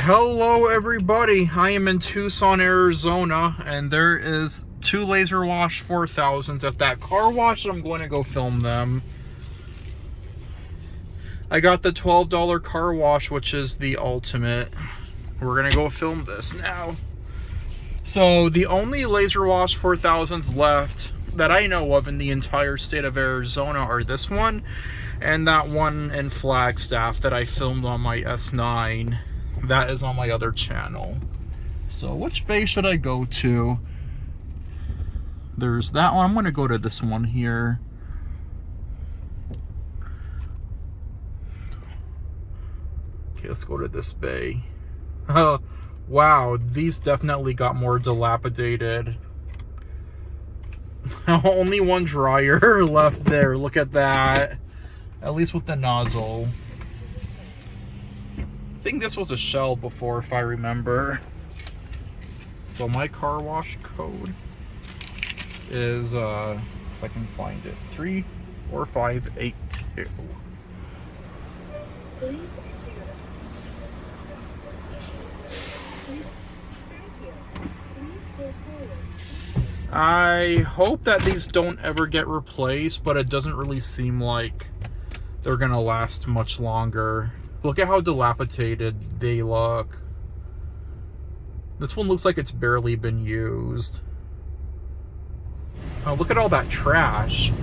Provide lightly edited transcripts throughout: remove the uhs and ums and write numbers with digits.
Hello everybody, I am in Tucson, Arizona, and there is two LaserWash 4000s at that car wash. I'm going to go film them. I got the $12 car wash, which is the ultimate. We're going to go film this now. So the only LaserWash 4000s left that I know of in the entire state of Arizona are this one and that one in Flagstaff that I filmed on my S9. That is on my other channel. So which bay should I go to? There's that one. I'm going to go to this one here. Okay, let's go to this bay. Wow, these definitely got more dilapidated. Only one dryer left there. Look at that. At least with the nozzle. I think this was a shell before, if I remember. So my car wash code is, if I can find it, 34582. I hope that these don't ever get replaced, but it doesn't really seem like they're gonna last much longer. Look at how dilapidated they look. This one looks like it's barely been used. Oh, look at all that trash.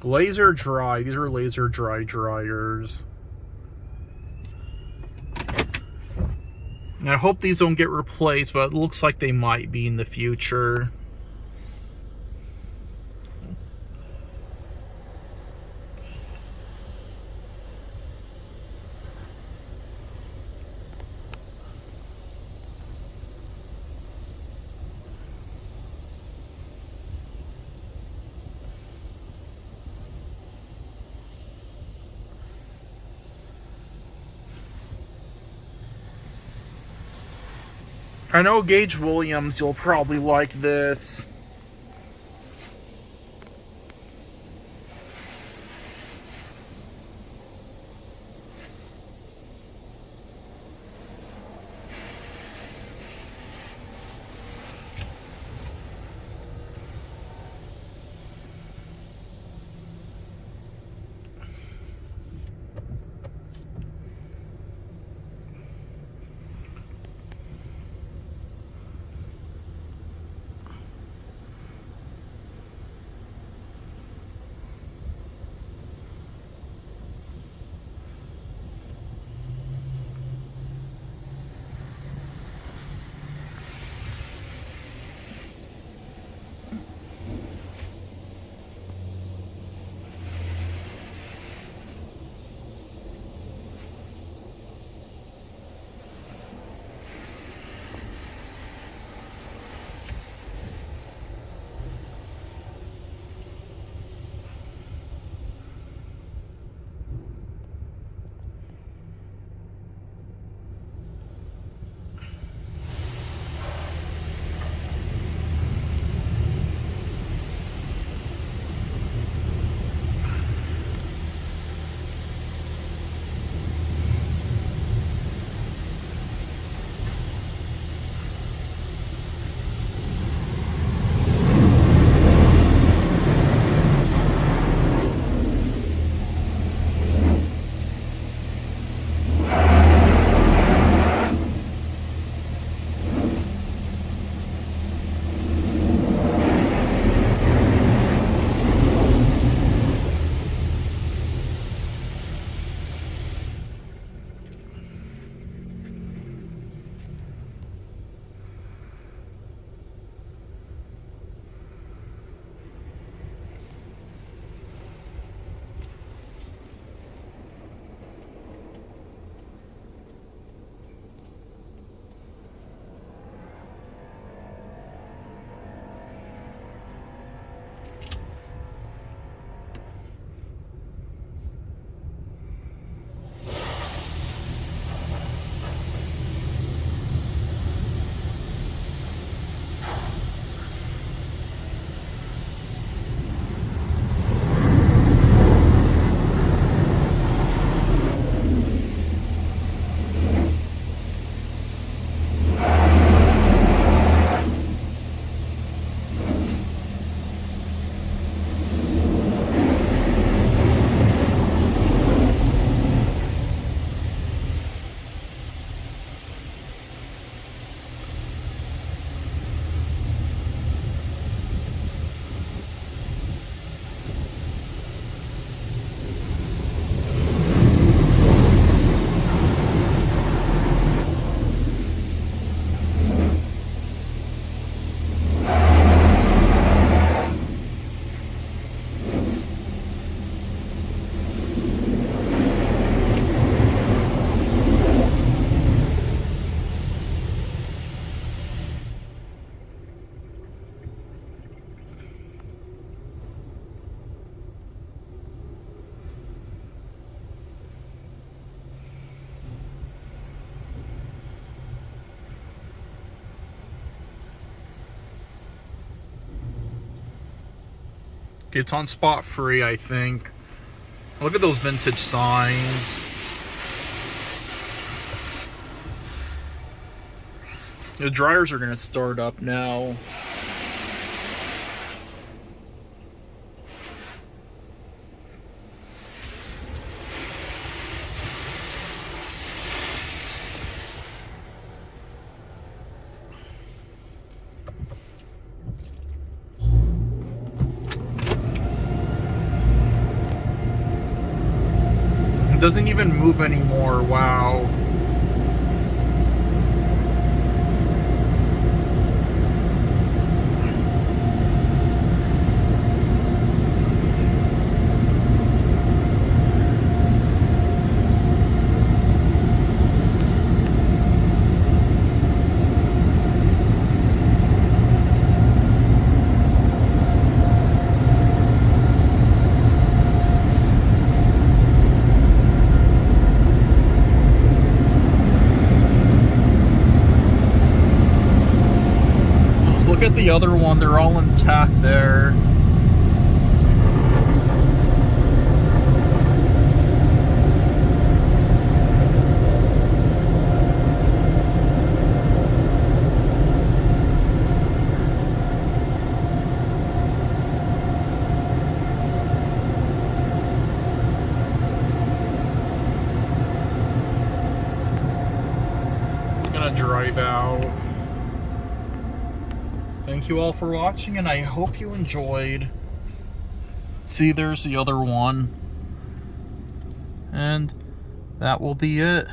Laser dry. These are laser dry dryers. And I hope these don't get replaced, but it looks like they might be in the future. I know Gage Williams, you'll probably like this. It's on spot free, I think. Look at those vintage signs. The dryers are gonna start up now. It doesn't even move anymore. Wow. Look at the other one, they're all intact there. I'm gonna drive out. Thank you all for watching, and I hope you enjoyed. See, there's the other one. And that will be it.